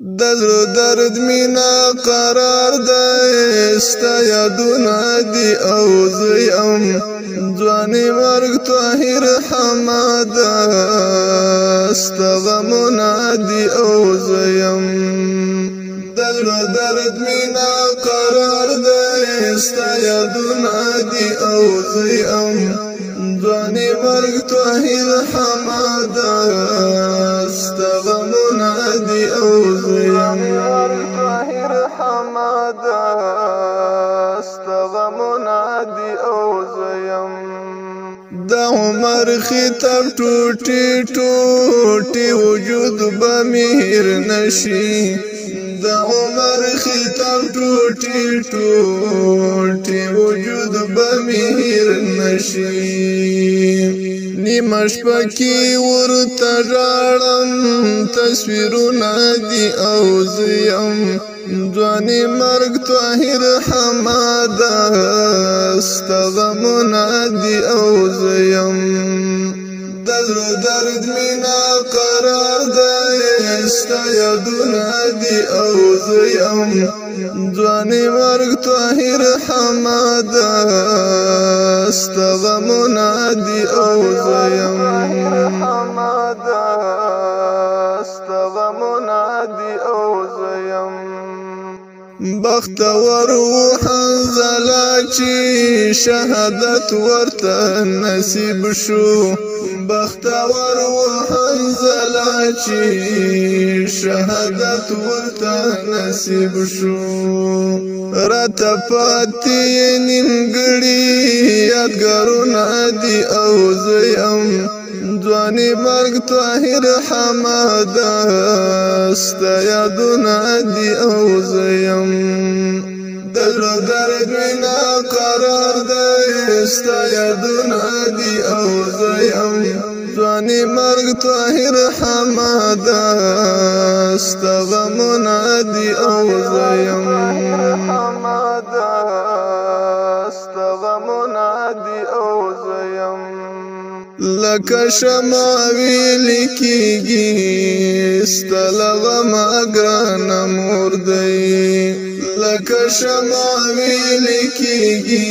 د زړه درد مینا قرار دی ستا یادونه دي او زه یم ځواني مرګ طاهر حماده ستا غمونه دي او زه یم د زړه درد مینا قرار دی ستا یادونه دي او زه یم ځواني مرګ طاهر حماده ستا غمونه دي او زه یم طاهر حماده ستا غمونه دي او زه یم د عمر خطاب ټوټي ټوټي وجود به مهر نشي د عمر خطاب ټوټي ټوټي وجود به مهر نشي نیمه شپه کې ورته ژاړم تصویرونه دي او زه یم ځواني مرګ طاهر حماده ستا غمونه دي او زه یم د زړه درد مینا قرار دی ستا یادونه دي او زه یم ځواني مرګ طاهر حماده ستا غمونه دي او زه یم حماده ستا غمونه دي او زه یم بختور و حنظله چې شهادت ورته نصیب شو بختور و حنظله چې شهادت ورته نصیب شو راته پاتې نیمګړي یادګارونه دي او زه یم ځواني مرګ طاهر حماده ستا یادونه دي او زه یم د زړه درد مینا قرار دی ستا یادونه دي او زه یم ځواني مرګ طاهر حماده ستا غمونه دي او زه یم حماده ستا غمونه دي او زه یم لکه شمع ویلی کیږي ستا له غمه ګرانه مور دی لکه شمع ویلی کیږي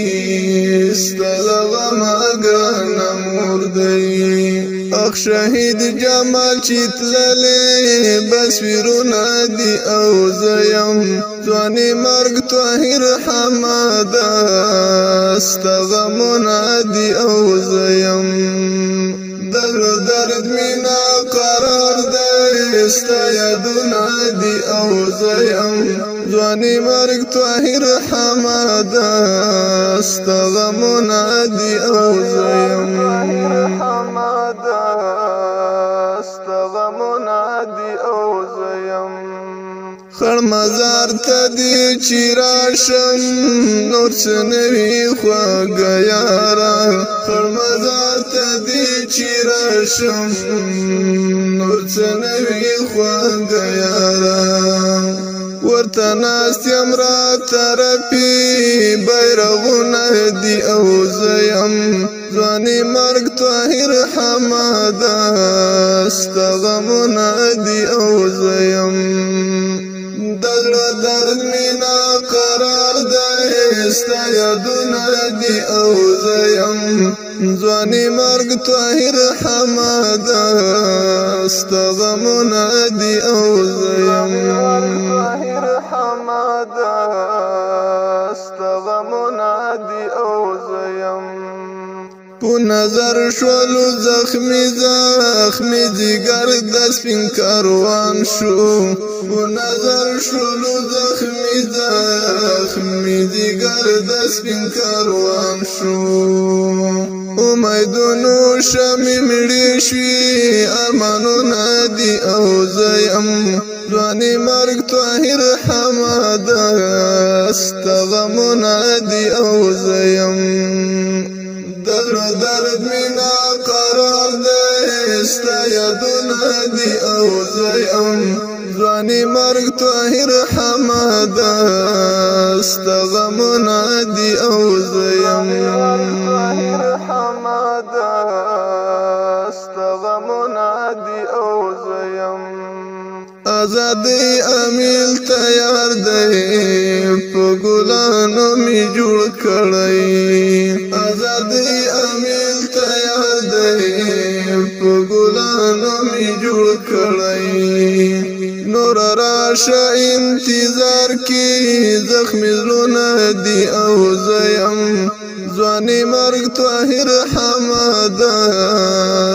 ستا له غمه ګرانه مور دی اخ شهید جمال چې تللی بصویرونه دي او زه یم ځواني مرګ طاهر حماده ستا غمونه دي او زه یم د زړه درد مینا قرار دی ستا یادونه دي او زه یم ځواني مرګ طاهر حماده ستا غمونه دي او زه یم حماده ستا غمونه دي او زه یم خړ مزار ته دي چې راشم نور څه نه وي خواږه یاره خړ مزار ته دي چې راشم نور څه نه وي خواږه یاره ورته ناست یم را طرفې بیرغونه دي او زه یم ځواني مرګ طاهر حماده ستا غمونه دي او زه یم د زړه درد مینا قرار دی ستا یادونه دي او زه یم ځواني مرګ طاهر حماده ستا غمونه دي او زه یم طاهر حماده ستا غمونه دي او زه یم په نظر شولو زخمی زخمی جگر د سپین کاروان شو په نظر شولو زخمی زخمی جگر د سپین کاروان شو امیدونو شمې مړې شوې ارمانونه دي او زه یم ځواني مرګ طاهر حماده ستا غمونه دي او زه یم د زړه درد مینا قرار دی ستا یادونه دي او زه یم ځواني مرګ طاهر حماده ستا غمونه دي او زه یم طاهر حماده ستا غمونه دي او زه یم آزادی امیل تیار دی په ګلانو می جوړ کړی آزادی امیل تیار دی په ګلانو می جوړ کړی نور راشه انتظار کی زخمی زلونه دی او زیم ځواني مرګ طاهر حماده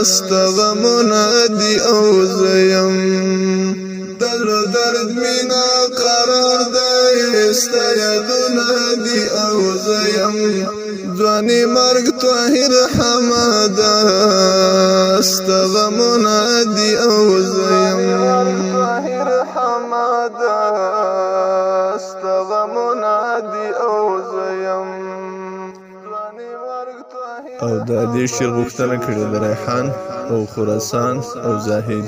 استغمونه دی او زیم دلو درد مینا قرار دی استیادونه دی او زیم ځواني مرګ طاهر حماده استغمونه دی او زیم طاهر حماده استغمونه دی او زیم او د دې شعر غوښتنه کړې د ریحان او خراسان او زاهد